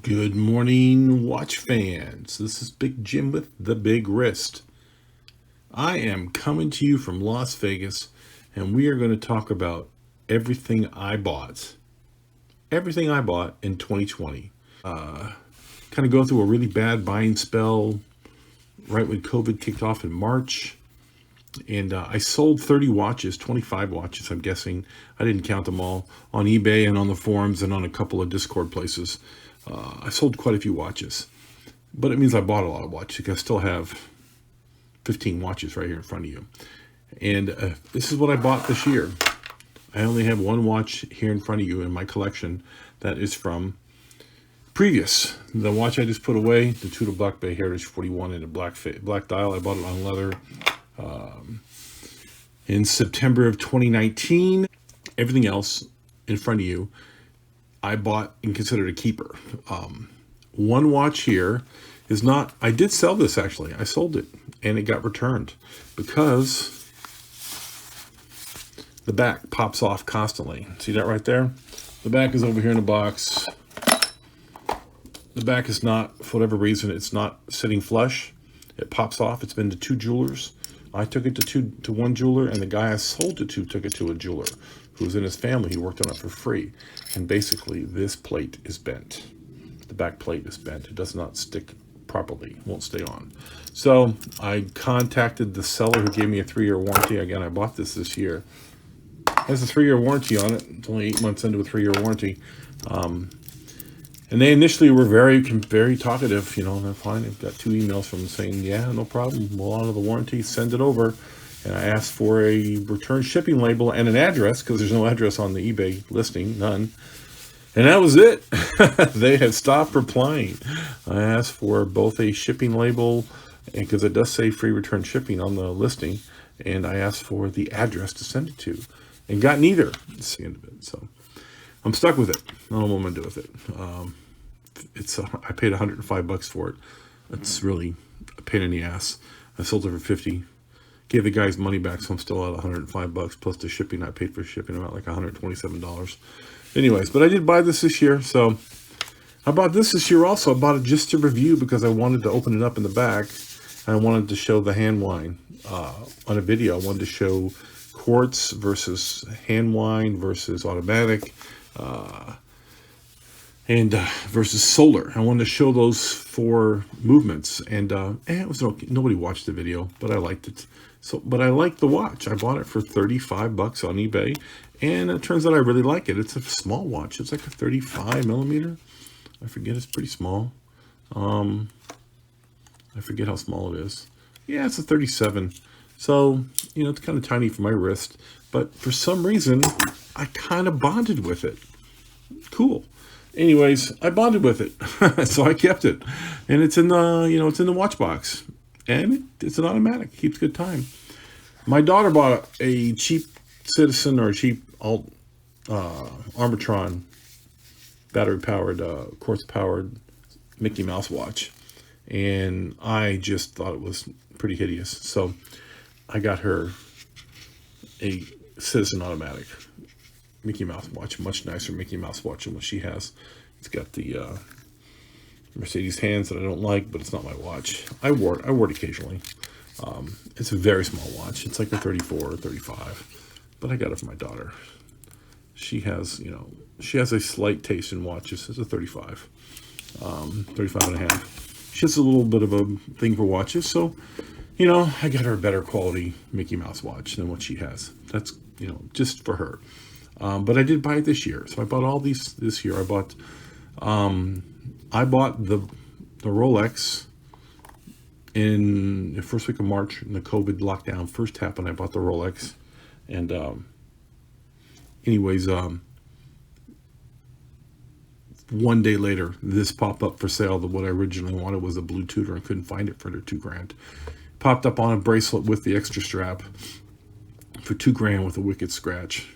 Good morning, watch fans. This is Big Jim with the Big Wrist. I am coming to you from Las Vegas, and we are going to talk about everything I bought. Everything I bought in 2020. Kind of go through a really bad buying spell right when COVID kicked off in March. And I sold 30 watches, 25 watches, I'm guessing. I didn't count them all, on eBay and on the forums and on a couple of Discord places. I sold quite a few watches, but it means I bought a lot of watches. I still have 15 watches right here in front of you. And this is what I bought this year. I only have one watch here in front of you in my collection that is from previous. The watch I just put away, the Tudor Black Bay Heritage 41 in a black dial. I bought it on leather in September of 2019. Everything else in front of you I bought and considered a keeper. One watch here is not, I did sell this actually. I sold it and it got returned because the back pops off constantly. See that right there? The back is over here in the box. The back is not, for whatever reason, it's not sitting flush. It pops off. It's been to two jewelers. I took it to one jeweler, and the guy I sold it to took it to a jeweler who was in his family. He worked on it for free. And basically, this plate is bent. The back plate is bent. It does not stick properly. It won't stay on. So I contacted the seller who gave me a 3-year warranty. Again, I bought this year. It has a 3-year warranty on it. It's only 8 months into a 3-year warranty. And they initially were very talkative, you know, they're fine. I've got 2 emails from them saying, yeah, no problem, we'll honor the warranty, send it over. And I asked for a return shipping label and an address, because there's no address on the eBay listing, none. And that was it. They had stopped replying. I asked for both a shipping label, because it does say free return shipping on the listing, and I asked for the address to send it to, and got neither. That's the end of it. So I'm stuck with it. I don't know what I'm gonna do with it. I paid $105 for it. It's really a pain in the ass. I sold it for $50. Gave the guys money back, so I'm still at $105 plus the shipping. I paid for shipping about like $127. Anyways, but I did buy this year, so I bought this year also. I bought it just to review because I wanted to open it up in the back. And I wanted to show the hand wine on a video. I wanted to show quartz versus hand wine versus automatic. And versus solar. I wanted to show those 4 movements, and it was okay. Nobody watched the video, but I liked it. But I liked the watch. I bought it for $35 on eBay, and it turns out I really like it. It's a small watch. It's like a 35 millimeter. I forget. It's pretty small. I forget how small it is. Yeah, it's a 37. So, you know, it's kind of tiny for my wrist, but for some reason, I kind of bonded with it. Cool. Anyways, I bonded with it, so I kept it, and it's in the, you know, it's in the watch box, and it's an automatic. It keeps good time. My daughter bought a cheap Citizen or a cheap Armatron battery powered, quartz powered Mickey Mouse watch, and I just thought it was pretty hideous. So I got her a Citizen automatic Mickey Mouse watch, much nicer Mickey Mouse watch than what she has. It's got the Mercedes hands that I don't like, but it's not my watch. I wore it occasionally. It's a very small watch. It's like a 34 or 35, but I got it for my daughter. She has, you know, she has a slight taste in watches. It's a 35, 35 and a half. She has a little bit of a thing for watches, so, you know, I got her a better quality Mickey Mouse watch than what she has. That's, you know, just for her. But I did buy it this year, so I bought all these this year. I bought the Rolex in the first week of March in the COVID lockdown first happened. I bought the Rolex, and anyways, one day later, this popped up for sale. What I originally wanted was a blue Tudor and couldn't find it for under $2,000. Popped up on a bracelet with the extra strap for $2,000 with a wicked scratch.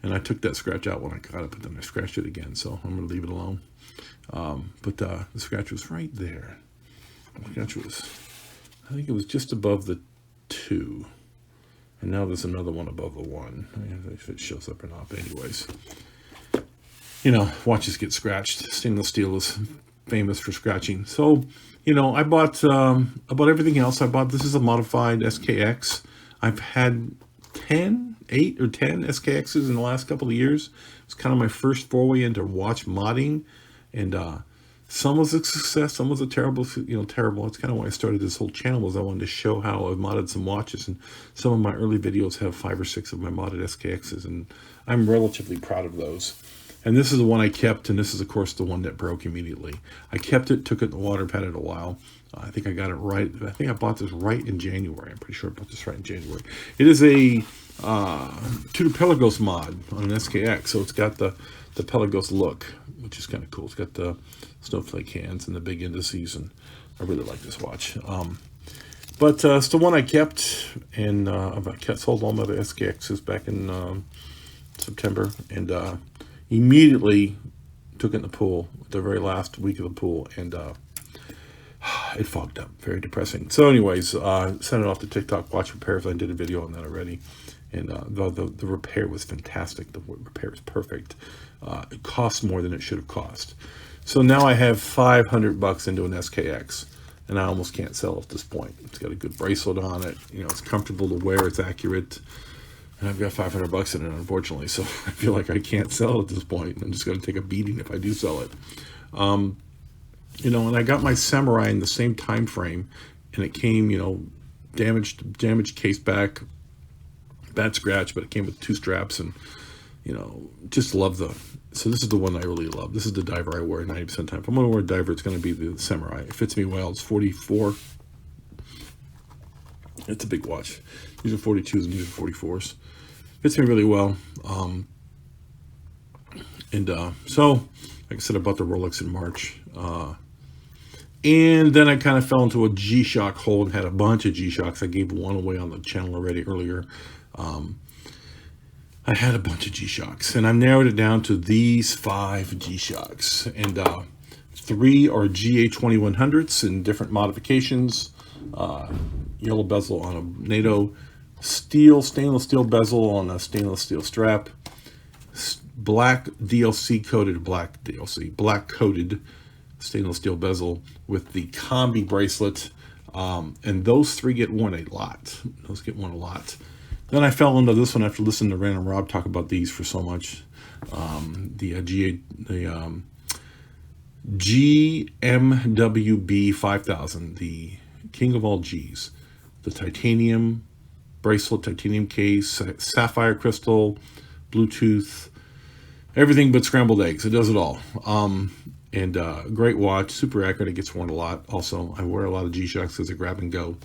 And I took that scratch out when I got it, but then I scratched it again, so I'm going to leave it alone. But the scratch was right there. The scratch was, I think it was just above the 2. And now there's another one above the 1. I mean, if it shows up or not, but anyways. You know, watches get scratched. Stainless steel is famous for scratching. So, you know, I bought everything else. This is a modified SKX. I've had 8 or 10 SKXs in the last couple of years. It's kind of my first foray into watch modding, and some was a success, some was a terrible. It's kind of why I started this whole channel, was I wanted to show how I've modded some watches, and some of my early videos have 5 or 6 of my modded SKXs, and I'm relatively proud of those. And this is the one I kept, and this is, of course, the one that broke immediately. I kept it, took it in the water, patted it a while. I think I got it right. I think I bought this right in January. I'm pretty sure I bought this right in January. It is a Tudor Pelagos mod on an SKX, so it's got the Pelagos look, which is kind of cool. It's got the snowflake hands and the big indices, and I really like this watch. But it's the one I kept, and I've sold all my other SKXs back in September, and immediately took it in the pool, the very last week of the pool, and it fogged up. Very depressing. So anyways, sent it off to TikTok Watch Repairs. I did a video on that already, and the repair was fantastic. The repair is perfect. It cost more than it should have cost. So now I have $500 into an SKX, and I almost can't sell at this point. It's got a good bracelet on it. You know, it's comfortable to wear. It's accurate. And I've got $500 in it, unfortunately, so I feel like I can't sell it at this point. I'm just going to take a beating if I do sell it. You know, and I got my Samurai in the same time frame, and it came, you know, damaged case back, bad scratch, but it came with 2 straps, and, you know, just love so this is the one I really love. This is the diver I wear 90% of the time. If I'm going to wear a diver, it's going to be the Samurai. It fits me well. It's 44. It's a big watch. These are 42s and these are 44s. Fits me really well. So, like I said, I bought the Rolex in March. And then I kind of fell into a GSHock hole and had a bunch of GShocks. I gave one away on the channel already earlier. I had a bunch of GShocks, and I've narrowed it down to these 5 GShocks. And 3 are GA2100s in different modifications. Yellow bezel on a NATO, stainless steel bezel on a stainless steel strap, black coated stainless steel bezel with the combi bracelet, and those 3 get worn a lot. Then I fell into this one after listening to Random Rob talk about these for so much. The GMWB 5000, the king of all G's. The titanium bracelet, titanium case, sapphire crystal, Bluetooth, everything but scrambled eggs. It does it all. And great watch, super accurate. It gets worn a lot. Also, I wear a lot of GShocks as a grab and go.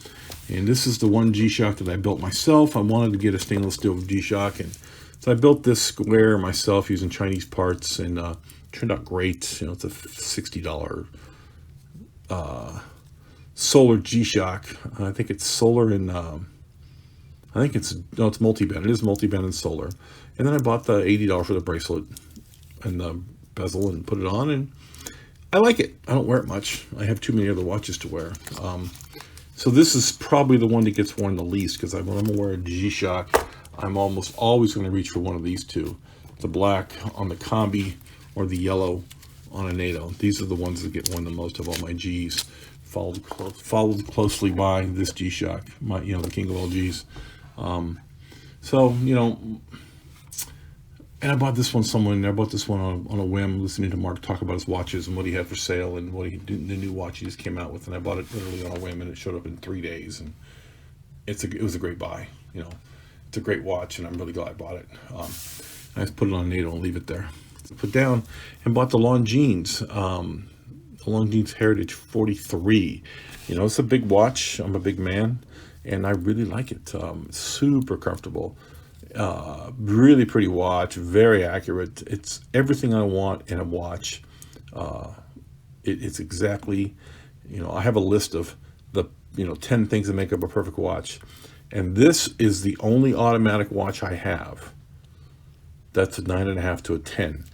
And this is the one GSHock that I built myself. I wanted to get a stainless steel GSHock, and so I built this square myself using Chinese parts, and turned out great. You know, it's a $60 solar GSHock. I think it's solar and it's multi-band. It is multi-band and solar. And then I bought the $80 for the bracelet and the bezel and put it on, and I like it. I don't wear it much. I have too many other watches to wear. So this is probably the one that gets worn the least, because when I'm going to wear a G-Shock, I'm almost always going to reach for one of these 2. The black on the combi or the yellow on a NATO. These are the ones that get worn the most of all my Gs. Followed closely by this G-Shock, the king of all Gs. So, you know, and I bought this one somewhere, and I bought this one on a whim, listening to Mark talk about his watches and what he had for sale and what the new watch he just came out with, and I bought it literally on a whim, and it showed up in 3 days, and it was a great buy. You know, it's a great watch, and I'm really glad I bought it. I just put it on NATO and leave it there. Put down and bought the Longines, the Longines Heritage 43. You know, it's a big watch. I'm a big man, and I really like it. It's super comfortable. Really pretty watch, very accurate. It's everything I want in a watch. It's exactly, you know, I have a list of the 10 things that make up a perfect watch, and this is the only automatic watch I have that's a 9.5 to a 10.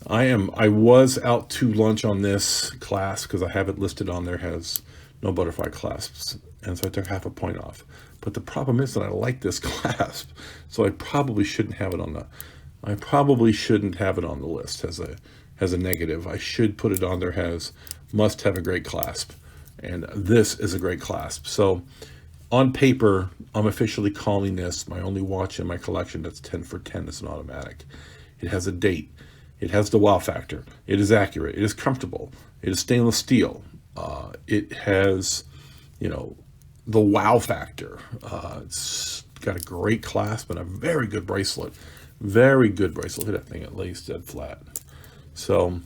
I was out to lunch on this clasp because I have it listed on there, has no butterfly clasps, and so I took half a point off. But the problem is that I like this clasp, so I probably shouldn't have it on the list as has a negative. I should put it on there, must have a great clasp. And this is a great clasp. So on paper, I'm officially calling this my only watch in my collection that's 10 for 10. It's an automatic. It has a date. It has the wow factor. It is accurate. It is comfortable. It is stainless steel. It has, you know, the wow factor. It's got a great clasp and a very good bracelet. Very good bracelet. Look at that thing. It lays dead flat. So,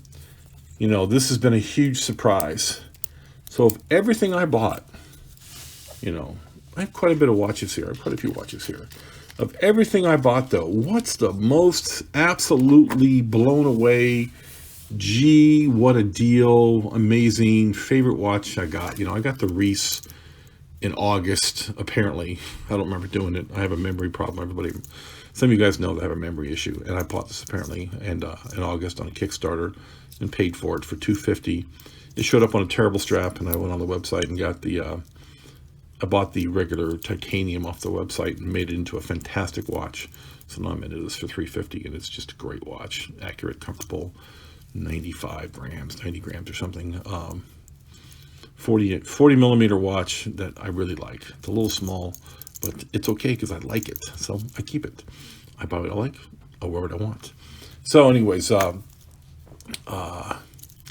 you know, this has been a huge surprise. So of everything I bought, you know, I have quite a bit of watches here. I have quite a few watches here. Of everything I bought, though, what's the most absolutely blown away, gee, what a deal, amazing, favorite watch I got? You know, I got the Reese in August, apparently. I don't remember doing it. I have a memory problem. Everybody, some of you guys know that I have a memory issue, and I bought this apparently in August on a Kickstarter and paid for it for $250. It showed up on a terrible strap, and I went on the website and got the, I bought the regular titanium off the website and made it into a fantastic watch. So now I'm into this for $350, and it's just a great watch. Accurate, comfortable, 95 grams, 90 grams or something. 40 millimeter watch that I really like. It's a little small, but it's okay because I like it. So I keep it. I buy what I like. I wear what I want. So anyways, so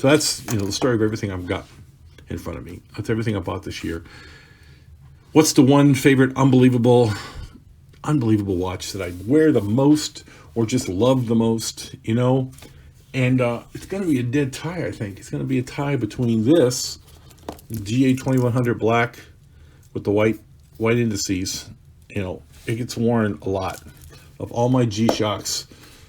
that's, you know, the story of everything I've got in front of me. That's everything I bought this year. What's the one favorite unbelievable watch that I wear the most or just love the most, you know? And it's going to be a dead tie, I think. It's going to be a tie between this GA 2100 black with the white indices. You know, it gets worn a lot. Of all my GShocks,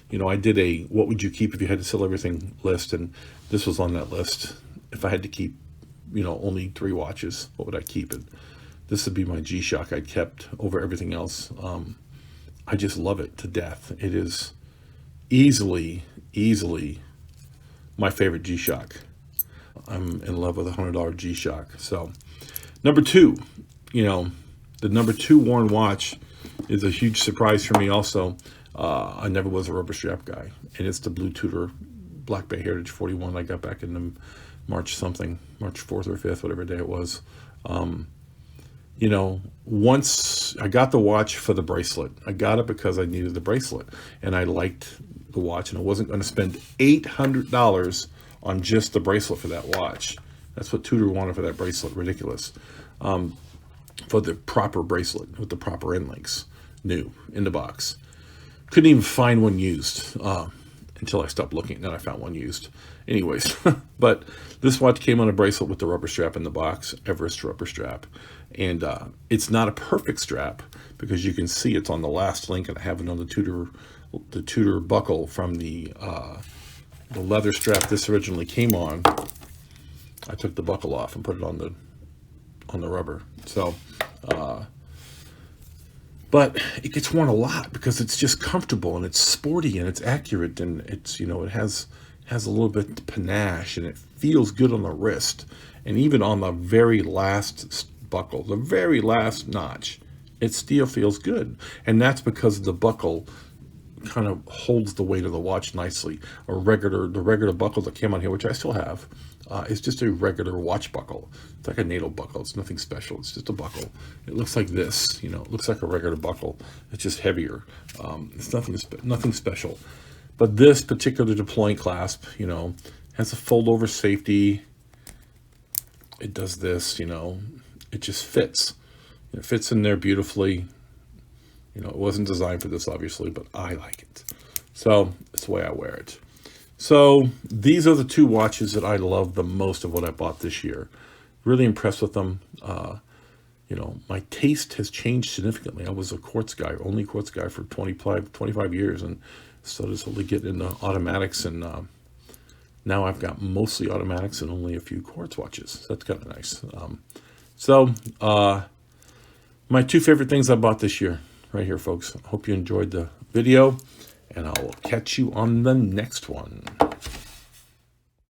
you know, I did a what would you keep if you had to sell everything list, and this was on that list. If I had to keep, you know, only 3 watches, what would I keep? And this would be my GShocks I kept over everything else. I just love it to death. It is easily my favorite GShocks. I'm in love with a $100 GShocks. So number 2, you know, the number 2 worn watch is a huge surprise for me also. I never was a rubber strap guy, and it's the blue Tudor Black Bay Heritage 41 I got back in the March 4th or 5th, whatever day it was. You know, once I got the watch for the bracelet, I got it because I needed the bracelet and I liked the watch, and I wasn't going to spend $800 on just the bracelet for that watch. That's what Tudor wanted for that bracelet. Ridiculous. For the proper bracelet with the proper end links, new in the box. Couldn't even find one used until I stopped looking. Then I found one used. Anyways, but this watch came on a bracelet with the rubber strap in the box, Everest rubber strap. And it's not a perfect strap because you can see it's on the last link, and I have it on the Tudor buckle from the leather strap this originally came on. I took the buckle off and put it on the rubber. So, but it gets worn a lot because it's just comfortable and it's sporty and it's accurate, and it's, you know, it has a little bit of panache, and it feels good on the wrist, and even on the very last buckle, the very last notch, it still feels good. And that's because the buckle kind of holds the weight of the watch nicely. The regular buckle that came on here, which I still have, is just a regular watch buckle. It's like a NATO buckle. It's nothing special. It's just a buckle. It looks like this, you know, it looks like a regular buckle. It's just heavier. It's nothing special. But this particular deploying clasp, you know, has a fold over safety. It does this, you know, it just fits. It fits in there beautifully. You know, it wasn't designed for this, obviously, but I like it. So it's the way I wear it. So these are the 2 watches that I love the most of what I bought this year. Really impressed with them. You know, my taste has changed significantly. I was a quartz guy, only quartz guy for 25 years, and started slowly getting into automatics, and now I've got mostly automatics and only a few quartz watches. So that's kind of nice. My 2 favorite things I bought this year, right here, folks. Hope you enjoyed the video, and I will catch you on the next one.